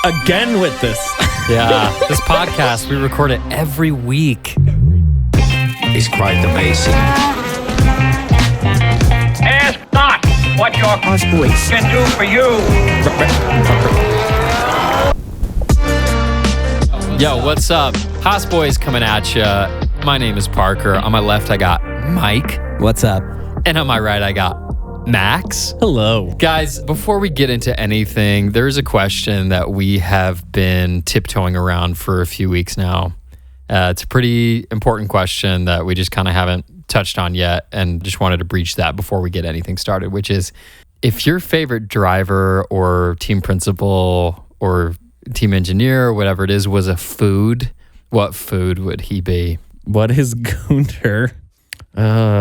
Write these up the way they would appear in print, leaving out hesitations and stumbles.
again with this. Yeah, this podcast, we record it every week. It's quite amazing. Ask not what your Haas Boys. can do for you. Yo, what's up? Haas Boys coming at you. My name is Parker. On my left, I got Mike. What's up? And on my right, I got Max. Hello. Guys, before we get into anything, there's a question that we have been tiptoeing around for a few weeks now. It's a pretty important question that we just kind of haven't touched on yet, and just wanted to breach that before we get anything started, which is, if your favorite driver or team principal or team engineer or whatever it is was a food, what food would he be? What is Gunter?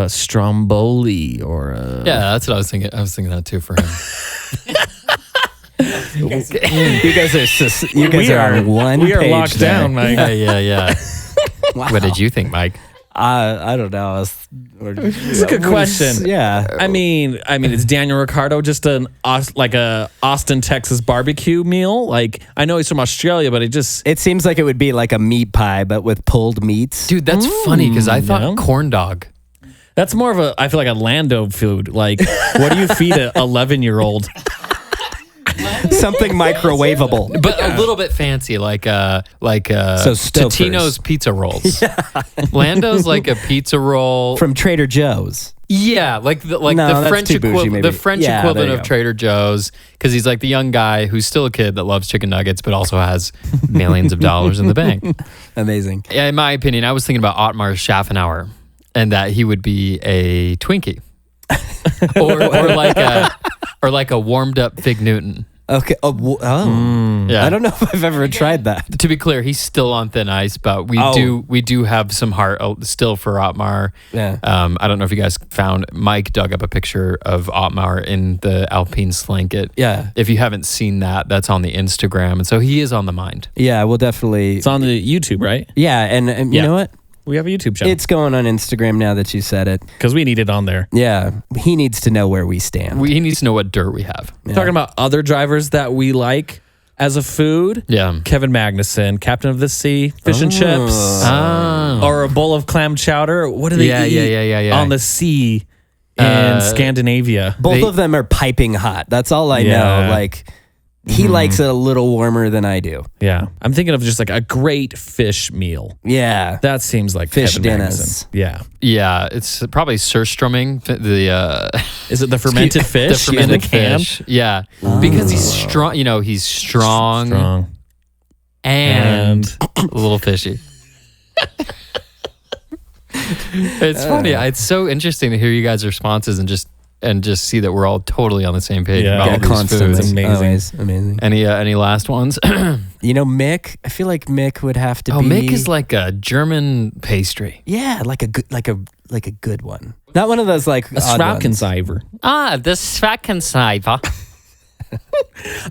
Stromboli or Yeah, that's what I was thinking. I was thinking that too for him. You guys are on one we are page locked there. down, Mike. Yeah. Wow. What did you think, Mike? I don't know. It's a good question. Yeah. I mean, it's Daniel Ricciardo just a Austin, Texas barbecue meal? Like, I know he's from Australia, but It seems like it would be like a meat pie, but with pulled meats. Dude, that's funny because I thought yeah. corn dog. that's more of I feel like a Lando food. Like, what do you feed an 11-year-old? Something microwavable. But a little bit fancy, like So Totino's pizza rolls. Lando's like a pizza roll From Trader Joe's. Yeah, like the No, that's French too bougie, maybe. the French Yeah, equivalent there you of go. Trader Joe's, because he's like the young guy who's still a kid that loves chicken nuggets, but also has millions of dollars in the bank. Amazing. Yeah, in my opinion, I was thinking about Ottmar Schaffenauer, and that he would be a Twinkie, or like a warmed up Fig Newton. Okay. Oh. Yeah. I don't know if I've ever tried that. To be clear, he's still on thin ice, but we do have some heart still for Ottmar. Yeah. I don't know if you guys found, Mike dug up a picture of Ottmar in the Alpine Slanket. Yeah. If you haven't seen that, that's on the Instagram, and so he is on the mind. Yeah, we'll definitely. It's on the YouTube, right? Yeah, and you know what? We have a YouTube channel. It's going on Instagram now that you said it. Because we need it on there. Yeah, he needs to know where we stand. He needs to know what dirt we have. Yeah. Talking about other drivers that we like as a food. Yeah. Kevin Magnussen, captain of the sea, fish and chips, Oh. or a bowl of clam chowder. What do they eat Yeah. on the sea in Scandinavia? Both of them are piping hot. That's all I know. Like, he likes it a little warmer than I do. Yeah. I'm thinking of just like a great fish meal. Yeah. That seems like Fish Kevin dinners. Magnussen. Yeah. Yeah, it's probably surströmming. Is it the fermented fish The fermented in the can? fish. Yeah, because he's strong. You know, he's strong, and a little fishy. It's funny. It's so interesting to hear you guys' responses and just see that we're all totally on the same page Yeah. about Yeah, all these Constantly. foods. Amazing. Always amazing. Any last ones? You know, Mick. I feel like Mick would have to be. Mick is like a German pastry. Yeah, like a good one. Not one of those like A odd ones. Schwackencyber. The Schwackencyber.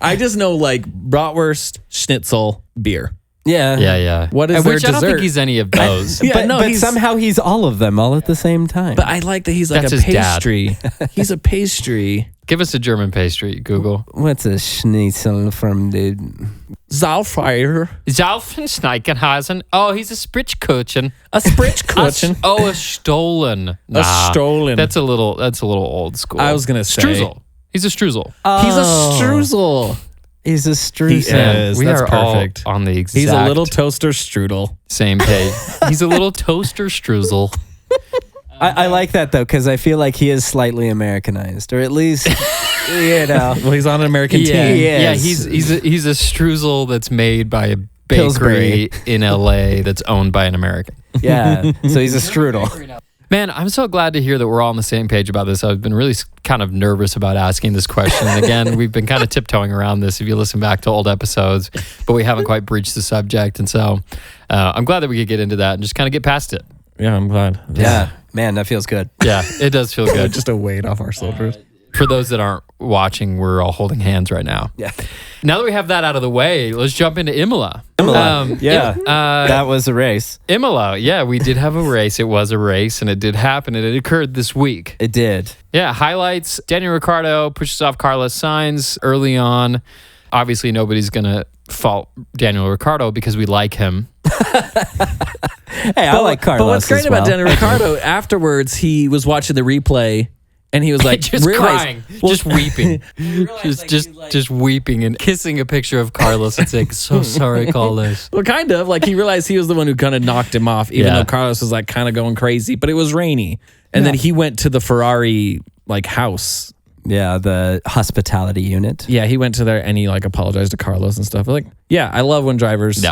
I just know like bratwurst, schnitzel, beer. Yeah. Yeah. What is Which their I don't think dessert? he's any of those. Yeah, but, no, but he's- somehow he's all of them all at the same time. But I like that he's like That's a his dad. pastry. He's a pastry. Give us a German pastry, Google. What's a schnitzel from the? Zalfire. Zalfenschneikenhasen. Oh, he's a Sprichkuchen. A Sprichkuchen. A Stollen. A Stollen. That's a little old school. I was gonna say. Strudel. He's a Strudel. He's a streusel. He's a streusel. is. We That's are perfect. all on the exact He's a little toaster strudel. same page. He's a little toaster Strudel. I like that though because I feel like he is slightly Americanized, or at least you know. Well, he's on an American Yeah, team. yeah. Yes. He's a Strudel that's made by a bakery Pillsbury. in LA that's owned by an American. Yeah, so he's a strudel. Man, I'm so glad to hear that we're all on the same page about this. I've been really kind of nervous about asking this question. And again, we've been kind of tiptoeing around this if you listen back to old episodes, but we haven't quite breached the subject. And so I'm glad that we could get into that and just kind of get past it. Yeah, I'm glad. Yeah, man, that feels good. Yeah, it does feel good. Just a weight off our shoulders. For those that aren't watching, we're all holding hands right now. Yeah. Now that we have that out of the way, let's jump into Imola. Yeah, Uh, that was a race. Imola. Yeah, we did have a race. It was a race, and it did happen, and it occurred this week. It did. Yeah, highlights. Daniel Ricciardo pushes off Carlos Sainz early on. Obviously, nobody's going to fault Daniel Ricciardo because we like him. Hey, I like Carlos. But what's great as well. about Daniel Ricciardo, afterwards, he was watching the replay and he was like, just crying, just weeping, like, just weeping and kissing a picture of Carlos and saying, "So sorry, Carlos." Well, kind of like he realized he was the one who kind of knocked him off, even though Carlos was like kind of going crazy, but it was rainy. And then he went to the Ferrari like house. Yeah, the hospitality unit. Yeah, he went to there and he like apologized to Carlos and stuff. Like, yeah, I love when drivers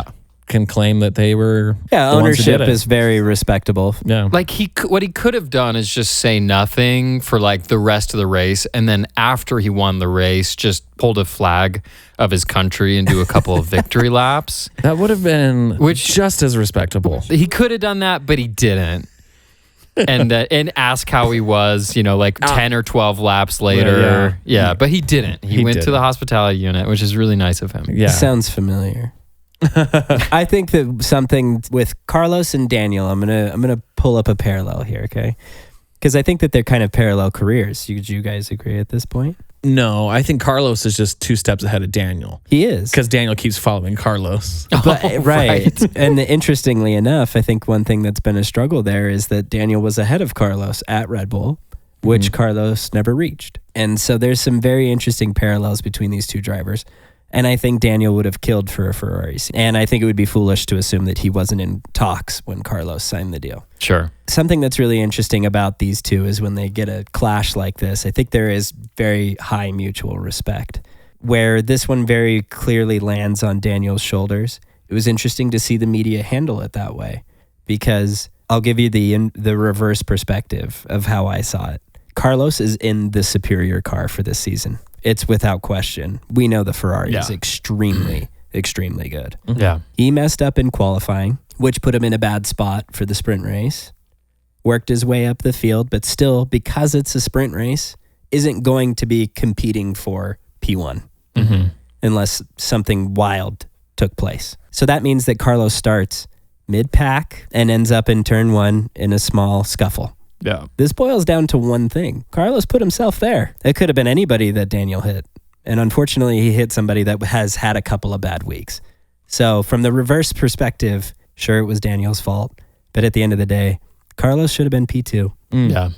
can claim that they were. Yeah, ownership is very respectable. Yeah, Like what he could have done is just say nothing for like the rest of the race, and then after he won the race, just hold a flag of his country and do a couple of victory laps. that would have been just as respectable. He could have done that, but he didn't. And ask how he was, like 10 or 12 laps later. Yeah, but he didn't. He went to the hospitality unit, which is really nice of him. Yeah, Sounds familiar. I think that something with Carlos and Daniel, I'm gonna pull up a parallel here, okay? Because I think that they're kind of parallel careers. Would you guys agree at this point? No, I think Carlos is just 2 steps ahead of Daniel. He is. Because Daniel keeps following Carlos. But, right. And interestingly enough, I think one thing that's been a struggle there is that Daniel was ahead of Carlos at Red Bull, which Carlos never reached. And so there's some very interesting parallels between these two drivers. And I think Daniel would have killed for a Ferrari. And I think it would be foolish to assume that he wasn't in talks when Carlos signed the deal. Sure. Something that's really interesting about these two is when they get a clash like this, I think there is very high mutual respect. Where this one very clearly lands on Daniel's shoulders, it was interesting to see the media handle it that way. Because I'll give you the reverse perspective of how I saw it. Carlos is in the superior car for this season. It's without question. We know the Ferrari is extremely, extremely good. Yeah. He messed up in qualifying, which put him in a bad spot for the sprint race. Worked his way up the field, but still, because it's a sprint race, isn't going to be competing for P1 unless something wild took place. So that means that Carlos starts mid-pack and ends up in turn 1 in a small scuffle. Yeah. This boils down to one thing. Carlos put himself there. It could have been anybody that Daniel hit. And unfortunately, he hit somebody that has had a couple of bad weeks. So from the reverse perspective, sure, it was Daniel's fault. But at the end of the day, Carlos should have been P2. Yeah.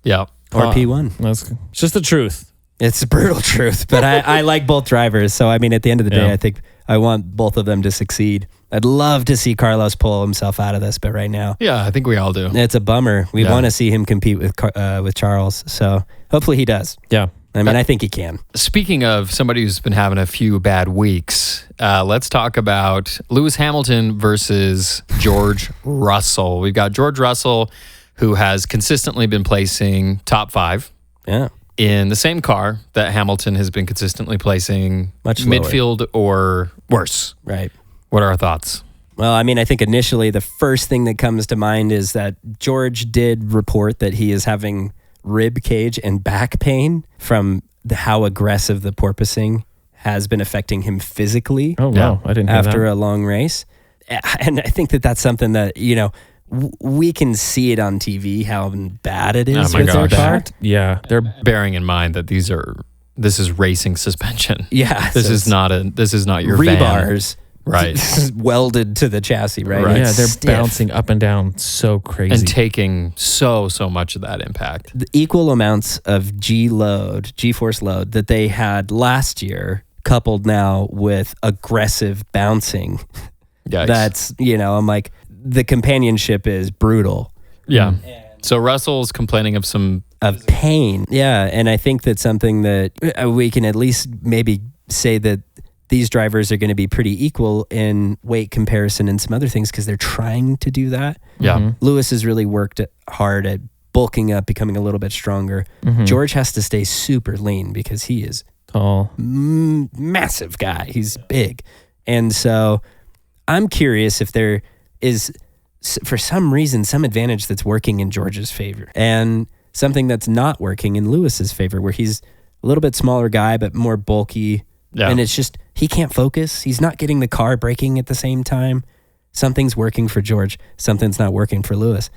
Yeah. Or P1. It's just the truth. It's the brutal truth. But I like both drivers. So, I mean, at the end of the day, I think I want both of them to succeed. I'd love to see Carlos pull himself out of this, but right now, Yeah, I think we all do. it's a bummer. We want to see him compete with Charles, so hopefully he does. Yeah. I mean, I think he can. Speaking of somebody who's been having a few bad weeks, let's talk about Lewis Hamilton versus George Russell. We've got George Russell, who has consistently been placing top 5 in the same car that Hamilton has been consistently placing Much lower. midfield or worse. Right. What are our thoughts? Well, I mean, I think initially the first thing that comes to mind is that George did report that he is having rib cage and back pain from how aggressive the porpoising has been affecting him physically. Oh, wow. I didn't hear after that. a long race. And I think that that's something that, we can see it on TV, how bad it is Oh my with their gosh. car. Yeah. They're Bearing in mind that this is racing suspension. Yeah. This so is not your rebars. van. Right. Welded to the chassis, right? Right. Yeah, It's they're stiff. bouncing up and down so crazy. And taking so much of that impact. The equal amounts of G-force load that they had last year, coupled now with aggressive bouncing. Yikes. That's, I'm like, the companionship is brutal. Yeah. So Russell's complaining of Of pain. Yeah. And I think that's something that we can at least maybe say that these drivers are going to be pretty equal in weight comparison and some other things because they're trying to do that. Yeah. Lewis has really worked hard at bulking up, becoming a little bit stronger. George has to stay super lean because he is tall. Massive guy. He's big. And so I'm curious if there is, for some reason, some advantage that's working in George's favor and something that's not working in Lewis's favor, where he's a little bit smaller guy, but more bulky. Yeah. And it's just, he can't focus. He's not getting the car braking at the same time. Something's working for George. Something's not working for Lewis.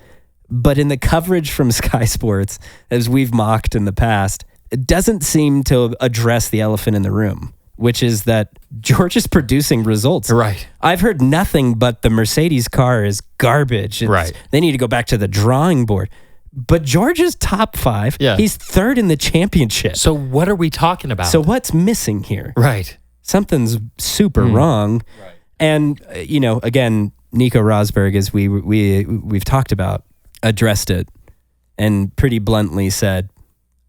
But in the coverage from Sky Sports, as we've mocked in the past, it doesn't seem to address the elephant in the room. which is that George is producing results. Right. I've heard nothing but the Mercedes car is garbage. Right. They need to go back to the drawing board. But George is top 5. Yeah. He's third in the championship. So what are we talking about? So what's missing here? Right. Something's super wrong. Right. And, again, Nico Rosberg, as we've talked about, addressed it and pretty bluntly said,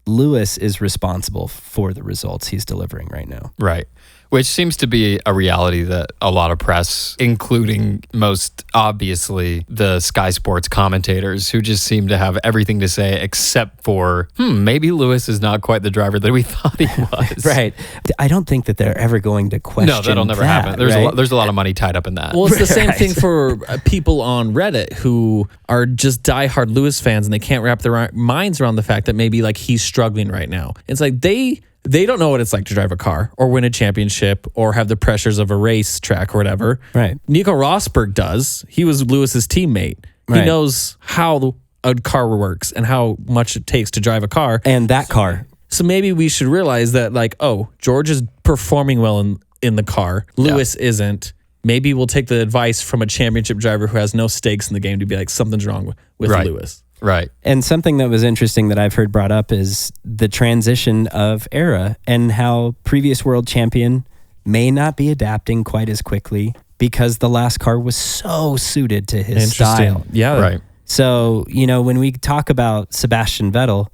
Lewis is responsible for the results he's delivering right now. Right. Which seems to be a reality that a lot of press, including most obviously the Sky Sports commentators, who just seem to have everything to say except for, maybe Lewis is not quite the driver that we thought he was. Right. I don't think that they're ever going to question No, that'll never that, happen. There's a lot of money tied up in that. Well, it's the same Right. thing for people on Reddit who are just diehard Lewis fans and they can't wrap their minds around the fact that maybe like he's struggling right now. It's like they don't know what it's like to drive a car or win a championship or have the pressures of a race track or whatever. Right. Nico Rosberg does. He was Lewis's teammate. Right. He knows how a car works and how much it takes to drive a car. And that car. So maybe we should realize that like, oh, George is performing well in the car. Lewis isn't. Maybe we'll take the advice from a championship driver who has no stakes in the game to be like, something's wrong with Right. Lewis. Right. And something that was interesting that I've heard brought up is the transition of era and how previous world champion may not be adapting quite as quickly because the last car was so suited to his style. Yeah. Right. So, when we talk about Sebastian Vettel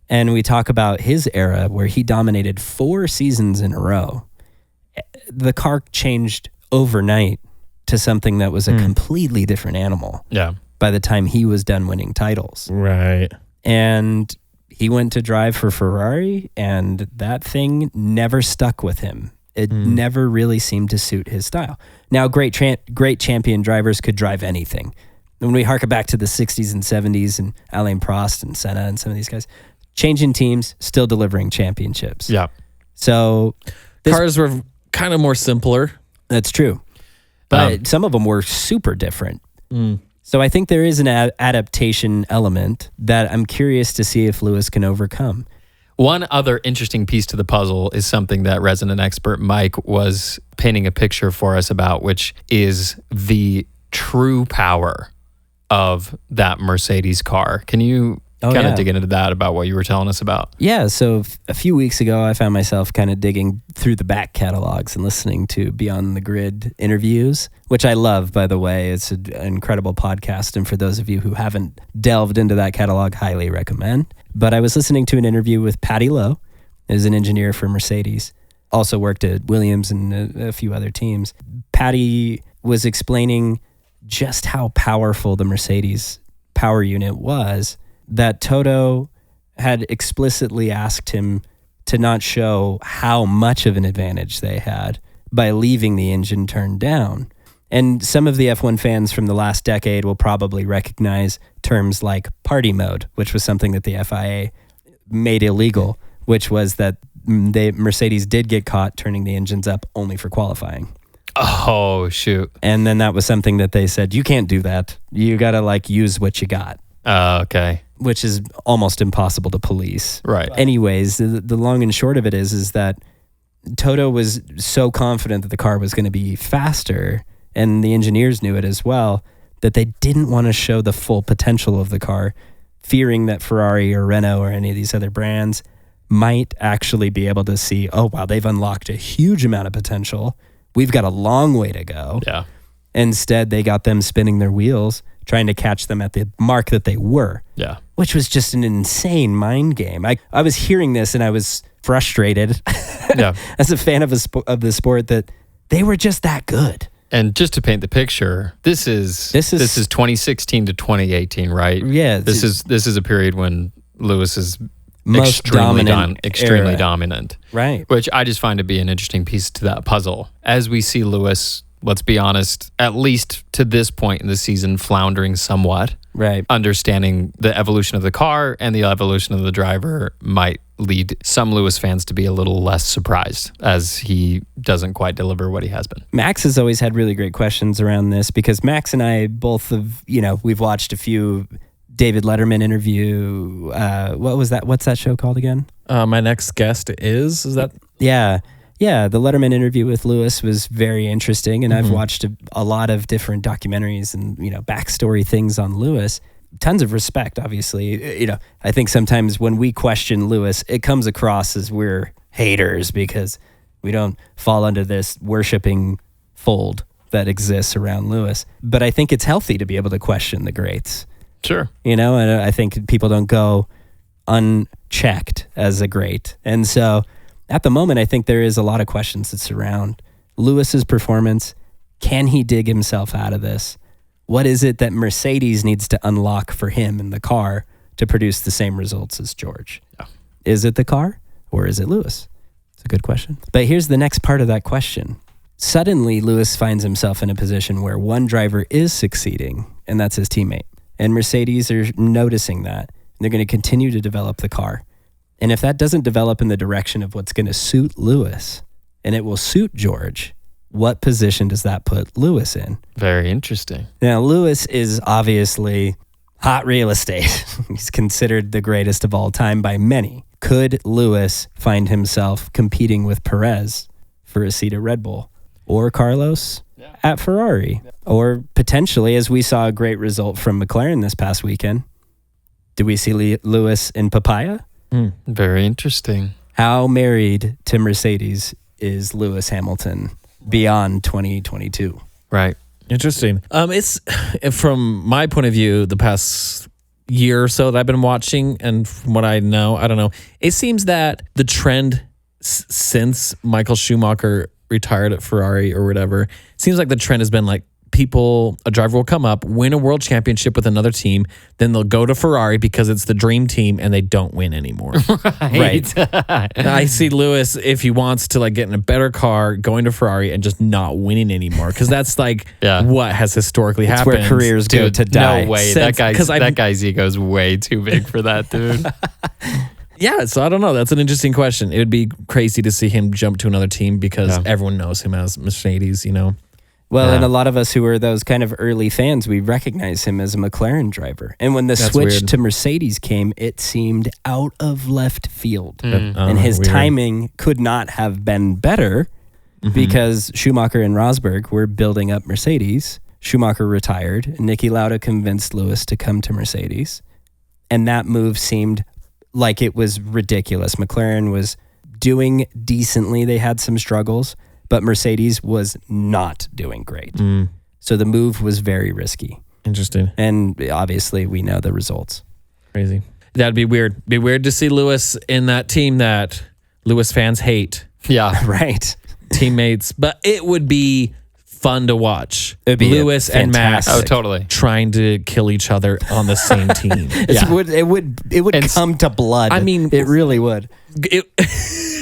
and we talk about his era where he dominated 4 seasons in a row, the car changed overnight to something that was a completely different animal. Yeah. By the time he was done winning titles. Right. And he went to drive for Ferrari, and that thing never stuck with him. It never really seemed to suit his style. Now, great champion drivers could drive anything. When we harken back to the 60s and 70s and Alain Prost and Senna and some of these guys, changing teams, still delivering championships. Yeah. So Cars were kind of more simpler. that's true. But some of them were super different. So I think there is an adaptation element that I'm curious to see if Lewis can overcome. One other interesting piece to the puzzle is something that resident expert Mike was painting a picture for us about, which is the true power of that Mercedes car. Can you kind of dig into that about what you were telling us about? Yeah, so a few weeks ago, I found myself kind of digging through the back catalogs and listening to Beyond the Grid interviews, which I love, by the way. It's an incredible podcast, and for those of you who haven't delved into that catalog, highly recommend. But I was listening to an interview with Patty Lowe, who's an engineer for Mercedes, also worked at Williams and a few other teams. Patty was explaining just how powerful the Mercedes power unit was, that Toto had explicitly asked him to not show how much of an advantage they had by leaving the engine turned down. And some of the F1 fans from the last decade will probably recognize terms like party mode, which was something that the FIA made illegal, which was that Mercedes did get caught turning the engines up only for qualifying. Oh, shoot. And then that was something that they said, you can't do that. You got to use what you got. Okay. Which is almost impossible to police. Right. Anyways, the long and short of it is that Toto was so confident that the car was going to be faster, and the engineers knew it as well, that they didn't want to show the full potential of the car, fearing that Ferrari or Renault or any of these other brands might actually be able to see, oh, wow, they've unlocked a huge amount of potential. We've got a long way to go. Yeah. Instead, they got them spinning their wheels, trying to catch them at the mark that they were. Yeah. Which was just an insane mind game. I was hearing this and I was frustrated as a fan of the sport that they were just that good. And just to paint the picture, this is 2016 to 2018, right? Yeah. This is a period when Lewis is Most dominant extremely era. dominant. Right. Which I just find to be an interesting piece to that puzzle. As we see Lewis, let's be honest, at least to this point in the season, floundering somewhat. Right. Understanding the evolution of the car and the evolution of the driver might lead some Lewis fans to be a little less surprised as he doesn't quite deliver what he has been. Max has always had really great questions around this because Max and I both have, we've watched a few David Letterman interview. What was that? What's that show called again? My next guest is that? Yeah. Yeah, the Letterman interview with Lewis was very interesting, and I've watched a lot of different documentaries and backstory things on Lewis. Tons of respect, obviously. I think sometimes when we question Lewis, it comes across as we're haters because we don't fall under this worshiping fold that exists around Lewis. But I think it's healthy to be able to question the greats. Sure. And I think people don't go unchecked as a great. And so at the moment, I think there is a lot of questions that surround Lewis's performance. Can he dig himself out of this? What is it that Mercedes needs to unlock for him in the car to produce the same results as George? Yeah. Is it the car or is it Lewis? It's a good question. But here's the next part of that question. Suddenly, Lewis finds himself in a position where one driver is succeeding, and that's his teammate. And Mercedes are noticing that. And they're going to continue to develop the car. And if that doesn't develop in the direction of what's going to suit Lewis, and it will suit George, what position does that put Lewis in? Very interesting. Now, Lewis is obviously hot real estate. He's considered the greatest of all time by many. Could Lewis find himself competing with Perez for a seat at Red Bull or Carlos at Ferrari? Or potentially, as we saw a great result from McLaren this past weekend, do we see Lewis in Papaya? Very interesting. How married to Mercedes is Lewis Hamilton beyond 2022? Right. Interesting. It's from my point of view, the past year or so that I've been watching, and from what I know, I don't know. It seems that the trend since Michael Schumacher retired at Ferrari or whatever, seems like the trend has been like a driver will come up, win a world championship with another team, then they'll go to Ferrari because it's the dream team and they don't win anymore. Right. I see Lewis, if he wants to get in a better car, going to Ferrari and just not winning anymore. Because that's what has historically happened. Where careers go to die. No way. That guy's ego is way too big for that, dude. Yeah, so I don't know. That's an interesting question. It would be crazy to see him jump to another team because everyone knows him as Mercedes, Well, and a lot of us who were those kind of early fans, we recognize him as a McLaren driver. And when the switch to Mercedes came, it seemed out of left field. And his timing could not have been better because Schumacher and Rosberg were building up Mercedes. Schumacher retired, and Niki Lauda convinced Lewis to come to Mercedes. And that move seemed like it was ridiculous. McLaren was doing decently. They had some struggles. But Mercedes was not doing great. So the move was very risky. Interesting. And obviously, we know the results. Crazy. That'd be weird. Be weird to see Lewis in that team that Lewis fans hate. Yeah. Right. Teammates. But it would be fun to watch. It'd be Lewis and Max totally trying to kill each other on the same team. It would come to blood. I mean, it really would.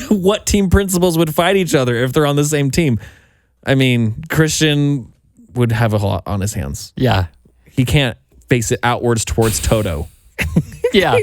What team principals would fight each other if they're on the same team? I mean, Christian would have a lot on his hands. Yeah. He can't face it outwards towards Toto. Yeah.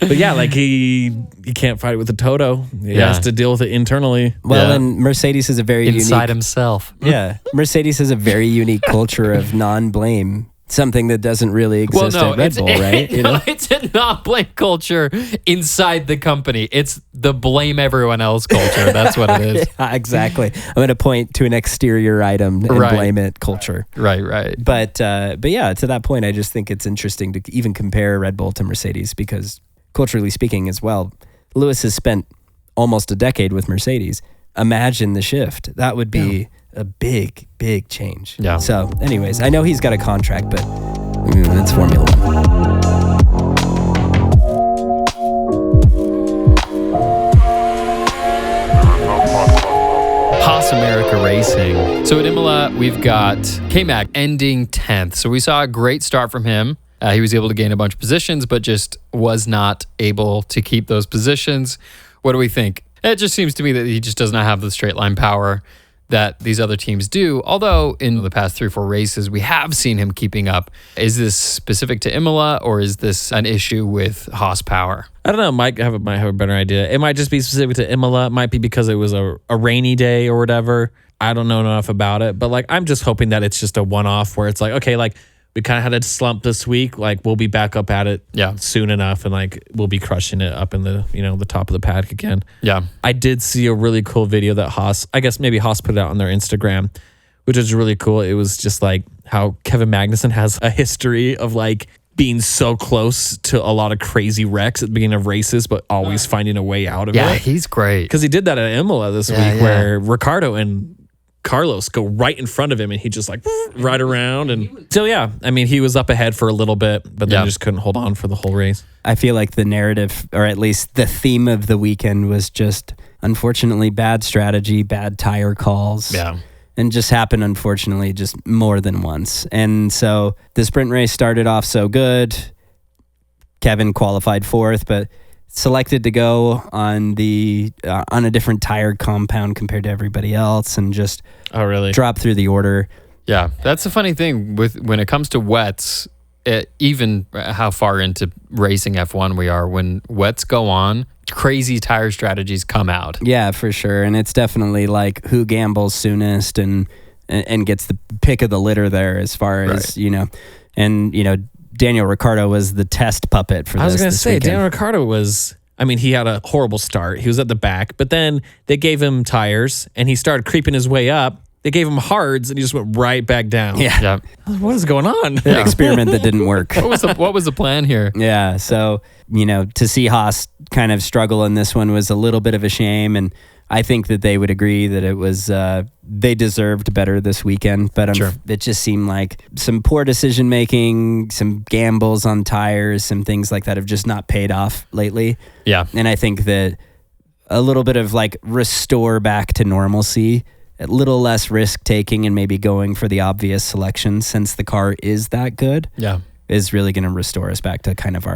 But yeah, he can't fight with the Toto. He has to deal with it internally. Well, and Mercedes is a very inside himself. Yeah. Mercedes has a very unique culture of non-blame. Something that doesn't really exist at Red Bull, right? It's a non-blame culture inside the company. It's the blame everyone else culture. That's what it is. Yeah, exactly. I'm going to point to an exterior item and blame it culture. Right. But yeah, to that point, I just think it's interesting to even compare Red Bull to Mercedes because culturally speaking as well, Lewis has spent almost a decade with Mercedes. Imagine the shift. That would be a big, big change. Yeah. So anyways, I know he's got a contract, but it's Formula One. Haas America Racing. So at Imola, we've got K-Mac ending 10th. So we saw a great start from him. He was able to gain a bunch of positions, but just was not able to keep those positions. What do we think? It just seems to me that he just does not have the straight line power that these other teams do. Although in the past 3 or 4 races, we have seen him keeping up. Is this specific to Imola or is this an issue with Haas power? I don't know. Mike might have a better idea. It might just be specific to Imola. It might be because it was a rainy day or whatever. I don't know enough about it. But I'm just hoping that it's just a one-off where it's okay, we kind of had a slump this week. Like, we'll be back up at it soon enough, and like we'll be crushing it up in the the top of the paddock again. Yeah. I did see a really cool video that Haas, I guess maybe Haas put it out on their Instagram, which is really cool. It was just like how Kevin Magnussen has a history of like being so close to a lot of crazy wrecks at the beginning of races, but always finding a way out of it. Yeah, he's great. Because he did that at Imola this week, where Ricardo and Carlos go right in front of him, and he just like right around. And so, I mean, he was up ahead for a little bit, but then just couldn't hold on for the whole race. I feel like the narrative, or at least the theme of the weekend, was just unfortunately bad strategy, bad tire calls. Yeah. And just happened, unfortunately, just more than once. And so the sprint race started off so good. Kevin qualified fourth, but selected to go on a different tire compound compared to everybody else, and just drop through the order. Yeah, that's the funny thing when it comes to wets. Even how far into racing F1 we are, when wets go on, crazy tire strategies come out. Yeah, for sure. And it's definitely like who gambles soonest and gets the pick of the litter there, as far as, Daniel Ricciardo was the test puppet for this. I was going to say, weekend. Daniel Ricciardo he had a horrible start. He was at the back, but then they gave him tires and he started creeping his way up. They gave him hards and he just went right back down. Yeah. What is going on? An experiment that didn't work. What was the plan here? Yeah. So, to see Haas kind of struggle in this one was a little bit of a shame. And I think that they would agree that it was, they deserved better this weekend. But it just seemed like some poor decision making, some gambles on tires, some things like that have just not paid off lately. Yeah. And I think that a little bit of like restore back to normalcy, a little less risk taking, and maybe going for the obvious selection, since the car is that good, is really going to restore us back to kind of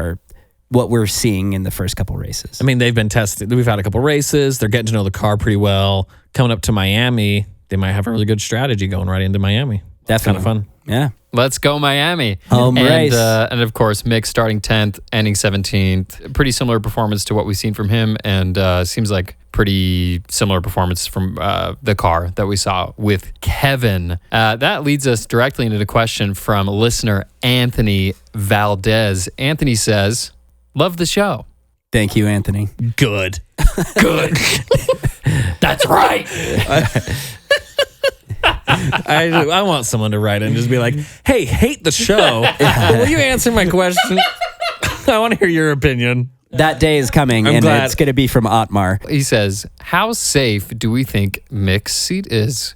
what we're seeing in the first couple races. I mean, they've been tested. We've had a couple races. They're getting to know the car pretty well. Coming up to Miami, they might have a really good strategy going right into Miami. Definitely. Kind of fun. Yeah. Let's go Miami. Home race. And of course, Mick starting 10th, ending 17th. Pretty similar performance to what we've seen from him, and seems like pretty similar performance from the car that we saw with Kevin. That leads us directly into the question from listener Anthony Valdez. Anthony says, love the show. Thank you, Anthony. Good. That's right. I want someone to write in and just be like, hey, hate the show. Will you answer my question? I want to hear your opinion. That day is coming, and glad. it's going to be from Otmar. He says, how safe do we think Mick's seat is?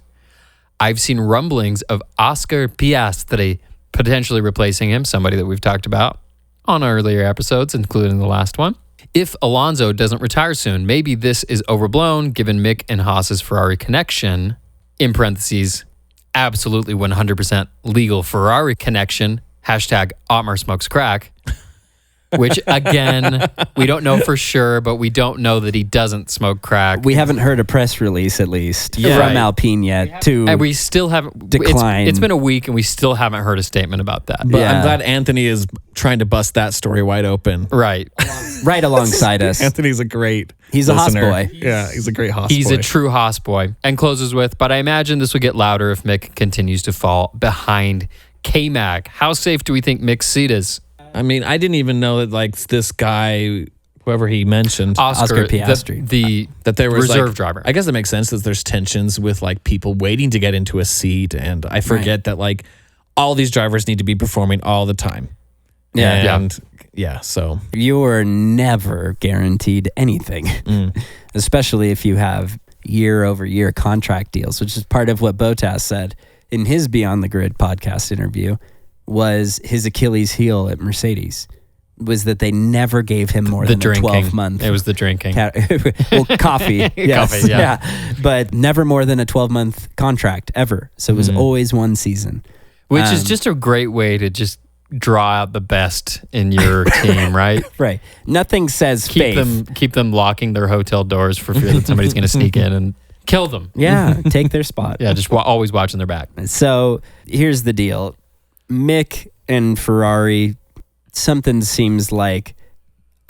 I've seen rumblings of Oscar Piastri potentially replacing him, somebody that we've talked about on earlier episodes, including the last one. If Alonso doesn't retire soon, maybe this is overblown given Mick and Haas's Ferrari connection, in parentheses, absolutely 100% legal Ferrari connection, hashtag Otmar smokes crack, which again, we don't know for sure, but we don't know that he doesn't smoke crack. We haven't heard a press release, at least, from Right. Alpine yet. And we still haven't decline. It's been a week and we still haven't heard a statement about that. But Yeah. I'm glad Anthony is trying to bust that story wide open. Right. Right alongside us. Anthony's a great He's a Haas listener. boy. Yeah, he's a great Haas He's boy. a true Haas boy. And closes with, but I imagine this will get louder if Mick continues to fall behind K-Mag. How safe do we think Mick's seat is? I mean, I didn't even know that like this guy, whoever he mentioned, Oscar Piastri. The that there was reserve like, driver. I guess it makes sense that there's tensions with like people waiting to get into a seat, and I forget that like all these drivers need to be performing all the time. Yeah. And so You're never guaranteed anything, especially if you have year-over-year contract deals, which is part of what Bottas said in his Beyond the Grid podcast interview, was his Achilles heel at Mercedes, was that they never gave him more the than drinking. a 12-month. It was the drinking. Well, coffee. Yes, Coffee, yeah. But never more than a 12-month contract ever. So it was always one season. Which is just a great way to just draw out the best in your team, right? Right. Nothing says faith. Keep them locking their hotel doors for fear that somebody's going to sneak in and kill them. Yeah, take their spot. Yeah, just always watching their back. So here's the deal. Mick and Ferrari, something seems like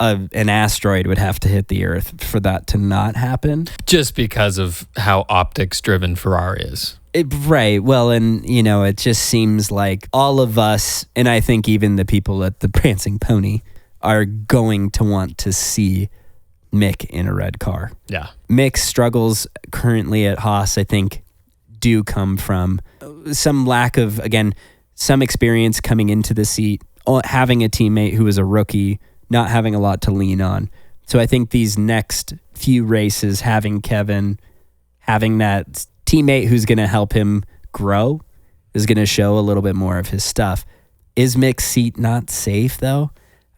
an asteroid would have to hit the Earth for that to not happen. Just because of how optics-driven Ferrari is. Right. Well, and, it just seems like all of us, and I think even the people at the Prancing Pony, are going to want to see Mick in a red car. Yeah. Mick's struggles currently at Haas, I think, do come from some lack of, again, some experience coming into the seat, having a teammate who is a rookie, not having a lot to lean on. So I think these next few races, having Kevin, having that teammate who's going to help him grow, is going to show a little bit more of his stuff. Is Mick's seat not safe, though?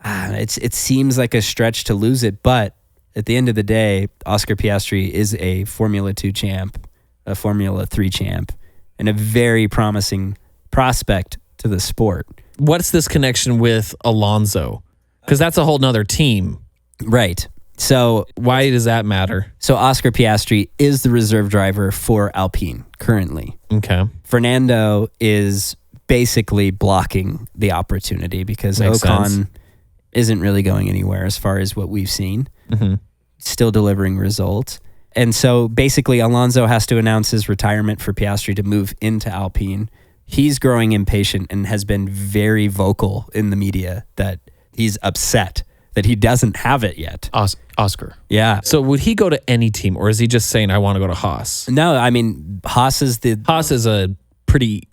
It seems like a stretch to lose it, but at the end of the day, Oscar Piastri is a Formula 2 champ, a Formula 3 champ, and a very promising prospect to the sport. What's this connection with Alonso? Because that's a whole nother team. Right. So why does that matter? So Oscar Piastri is the reserve driver for Alpine currently. Okay. Fernando is basically blocking the opportunity because Makes Ocon sense. isn't really going anywhere as far as what we've seen. Mm-hmm. Still delivering results. And so basically Alonso has to announce his retirement for Piastri to move into Alpine. He's growing impatient and has been very vocal in the media that he's upset that he doesn't have it yet. Oscar. Yeah. So would he go to any team, or is he just saying, I want to go to Haas? No, I mean, Haas is a pretty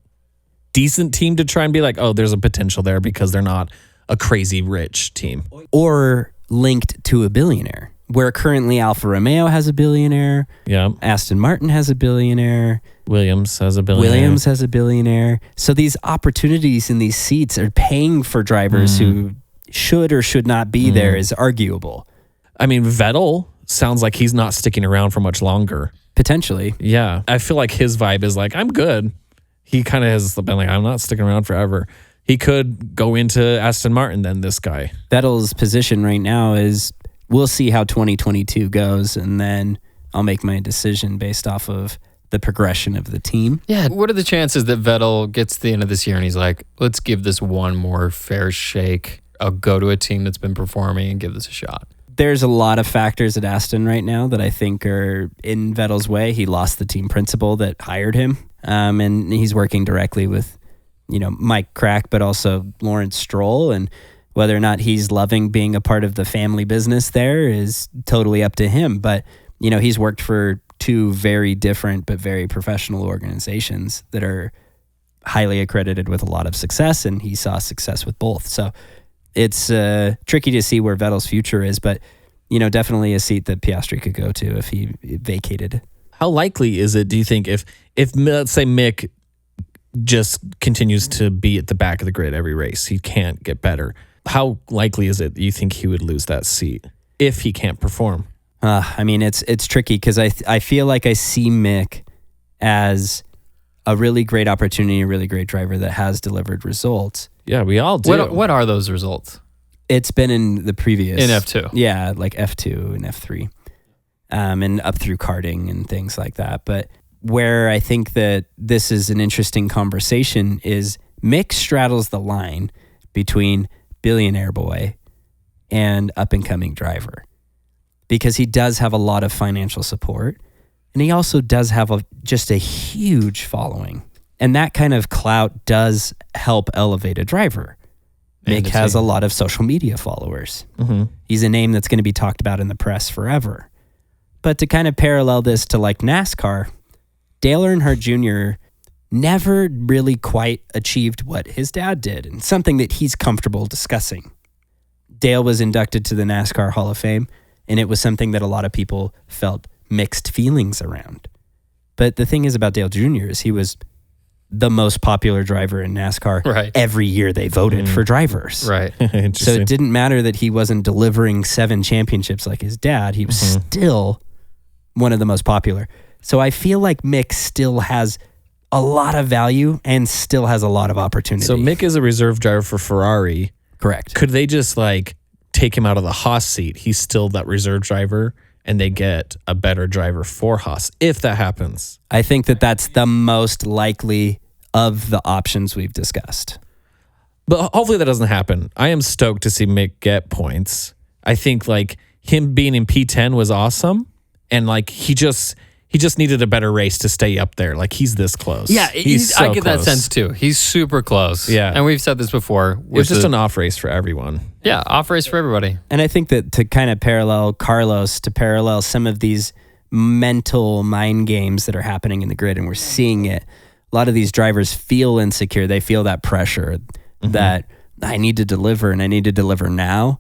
decent team to try and be like, oh, there's a potential there because they're not a crazy rich team. or linked to a billionaire, where currently Alfa Romeo has a billionaire. Yeah. Aston Martin has a billionaire. Williams has a billionaire. Williams has a billionaire. So these opportunities in these seats are paying for drivers who should or should not be there is arguable. I mean, Vettel sounds like he's not sticking around for much longer. Potentially. Yeah. I feel like his vibe is like, I'm good. He kind of has been like, I'm not sticking around forever. He could go into Aston Martin then, this guy. Vettel's position right now is we'll see how 2022 goes, and then I'll make my decision based off of the progression of the team. Yeah. What are the chances that Vettel gets to the end of this year and he's like, let's give this one more fair shake. I'll go to a team that's been performing and give this a shot. There's a lot of factors at Aston right now that I think are in Vettel's way. He lost the team principal that hired him, and he's working directly with, Mike Crack, but also Lawrence Stroll. And whether or not he's loving being a part of the family business there is totally up to him. But, he's worked for two very different but very professional organizations that are highly accredited with a lot of success, and he saw success with both. So it's tricky to see where Vettel's future is, but definitely a seat that Piastri could go to if he vacated. How likely is it, do you think, if let's say Mick just continues to be at the back of the grid every race, he can't get better, how likely is it you think he would lose that seat if he can't perform? I mean, it's tricky because I feel like I see Mick as a really great opportunity, a really great driver that has delivered results. Yeah, we all do. What are those results? It's been in the previous... In F2. Yeah, like F2 and F3. And up through karting and things like that. But where I think that this is an interesting conversation is Mick straddles the line between billionaire boy and up-and-coming driver. Because he does have a lot of financial support. And he also does have just a huge following. And that kind of clout does help elevate a driver. Mick has a lot of social media followers. Mm-hmm. He's a name that's going to be talked about in the press forever. But to kind of parallel this to like NASCAR, Dale Earnhardt Jr. never really quite achieved what his dad did, and something that he's comfortable discussing. Dale was inducted to the NASCAR Hall of Fame, and it was something that a lot of people felt mixed feelings around. But the thing is about Dale Jr. is he was the most popular driver in NASCAR every year they voted for drivers. Right. So it didn't matter that he wasn't delivering 7 championships like his dad. He was still one of the most popular. So I feel like Mick still has a lot of value and still has a lot of opportunity. So Mick is a reserve driver for Ferrari. Correct. Could they just like take him out of the Haas seat? He's still that reserve driver, and they get a better driver for Haas if that happens. I think that that's the most likely of the options we've discussed. But hopefully that doesn't happen. I am stoked to see Mick get points. I think like him being in P10 was awesome. And like he just needed a better race to stay up there. Like he's this close. Yeah, he's so I get close. that sense too. He's super close. Yeah. And we've said this before. It was just an off race for everyone. Yeah, off race for everybody. And I think that to kind of parallel Carlos, to parallel some of these mental mind games that are happening in the grid, and we're seeing it, a lot of these drivers feel insecure. They feel that pressure that I need to deliver and I need to deliver now.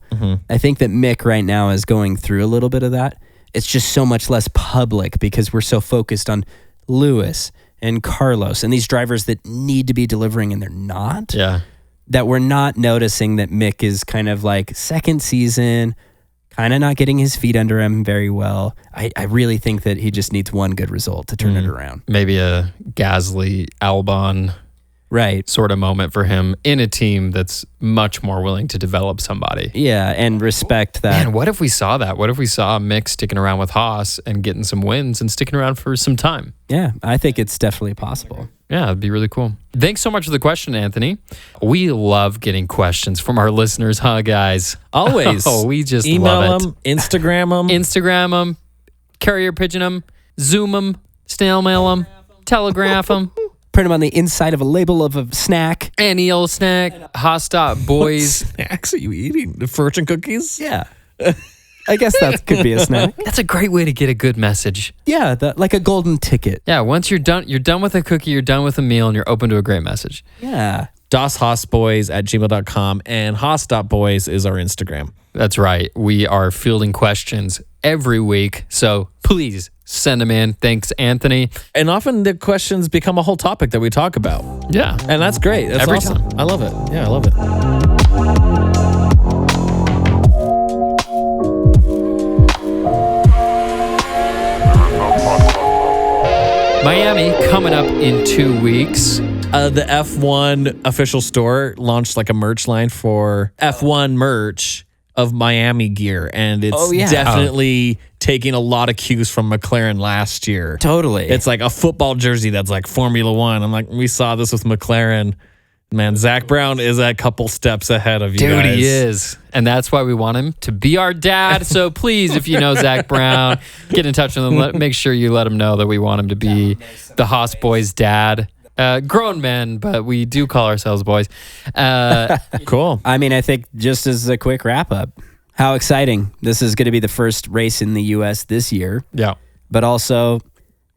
I think that Mick right now is going through a little bit of that. It's just so much less public because we're so focused on Lewis and Carlos and these drivers that need to be delivering and they're not. Yeah. That we're not noticing that Mick is kind of like second season, kind of not getting his feet under him very well. I really think that he just needs one good result to turn it around. Maybe a Gasly, Albon Right. sort of moment for him in a team that's much more willing to develop somebody. Yeah, and respect that. Man, what if we saw that? What if we saw Mick sticking around with Haas and getting some wins and sticking around for some time? Yeah, I think it's definitely possible. Yeah, it'd be really cool. Thanks so much for the question, Anthony. We love getting questions from our listeners, huh, guys? Always. Oh, we just email love it. them, Instagram them. Instagram them, carrier pigeon them, Zoom them, snail mail them, telegraph them. Print them on the inside of a label of a snack. Any old snack, Haas Boys. Snacks are you eating? The fortune cookies? Yeah. I guess that could be a snack. That's a great way to get a good message. Yeah, like a golden ticket. Yeah, once you're done with a cookie, you're done with a meal, and you're open to a great message. Yeah. DasHaasBoys@gmail.com and Haas.boys is our Instagram. That's right. We are fielding questions every week, so please send them in. Thanks, Anthony. And often the questions become a whole topic that we talk about. Yeah. And that's great. That's Every awesome. time. I love it. Yeah, I love it. Miami coming up in 2 weeks. The F1 official store launched like a merch line for F1 merch of Miami gear. And it's definitely taking a lot of cues from McLaren last year. Totally. It's like a football jersey that's like Formula One. I'm like, we saw this with McLaren. Man, Zach Brown is a couple steps ahead of you Dude, guys. he is. And that's why we want him to be our dad. So please, if you know Zach Brown, get in touch with him. Make sure you let him know that we want him to be the Haas Boys' dad. Grown men, but we do call ourselves boys. Cool. I mean, I think just as a quick wrap up, how exciting. This is going to be the first race in the U.S. this year, Yeah. but also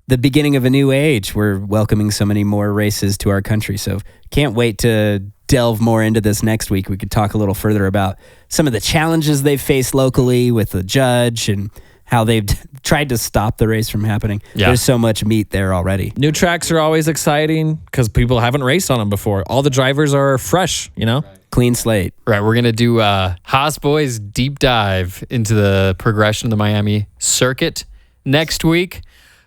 the beginning of a new age. We're welcoming so many more races to our country. So can't wait to delve more into this next week. We could talk a little further about some of the challenges they've faced locally with the judge and how they've tried to stop the race from happening. Yeah. There's so much meat there already. New tracks are always exciting because people haven't raced on them before. All the drivers are fresh, you know? Clean slate. Right, we're going to do a Haas Boys deep dive into the progression of the Miami circuit next week.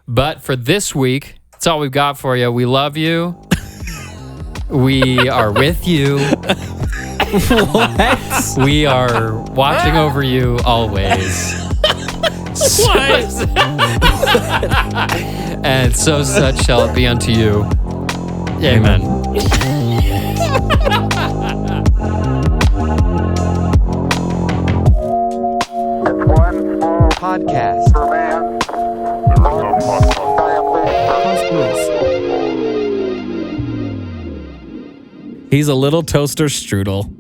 But for this week, that's all we've got for you. We love you. We are with you. What? We are watching over you always. And so such shall it be unto you. Amen. One small podcast for man. He's a little toaster strudel.